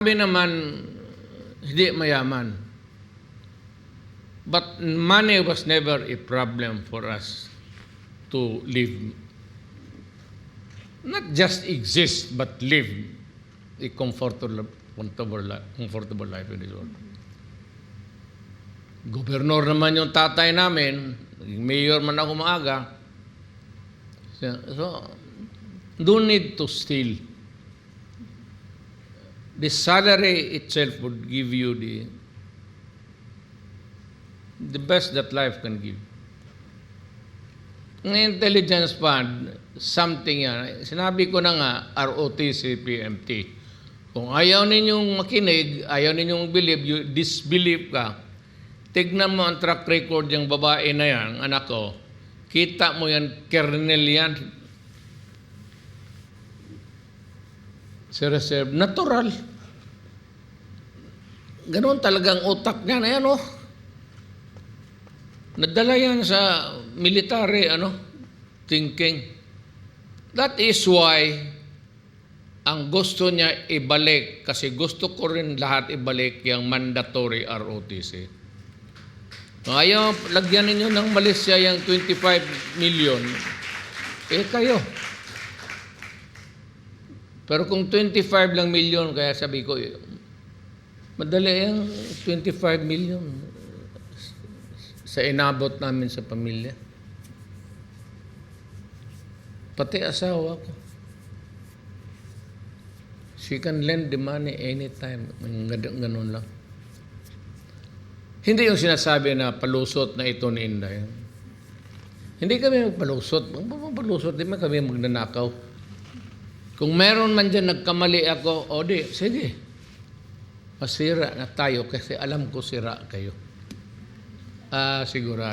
Sabi naman, hindi mayaman. But money was never a problem for us to live. Not just exist, but live a comfortable life in this world. Gobernador naman yung tatay namin, mayor man ako maaga. So, don't need to steal. The salary itself would give you the best that life can give. Ang intelligence fund, something yan. Sinabi ko na nga, ROTC, PMT. Kung ayaw ninyong makinig, ayaw ninyong believe, you disbelieve ka, tignan mo ang track record yung babae na yan, anak ko, kita mo yan, kernel yan. Si reserve, natural. Ganon talagang utak niya na yan, oh. Nadala yan sa military, thinking. That is why ang gusto niya ibalik, kasi gusto ko rin lahat ibalik yung mandatory ROTC. Ayaw, lagyan ninyo ng Malaysia yung 25 million, kayo. Pero kung 25 lang million, kaya sabi ko, madali yung 25 million sa inabot namin sa pamilya. Pati asawa ko. She can lend the money anytime. Ganun lang. Hindi yung sinasabi na palusot na ito ni Inday. Hindi kami magpalusot. Magpalusot, di man kami magnanakaw. Kung meron man dyan nagkamali ako, sige. Masira na tayo kasi alam ko sira kayo. Siguro.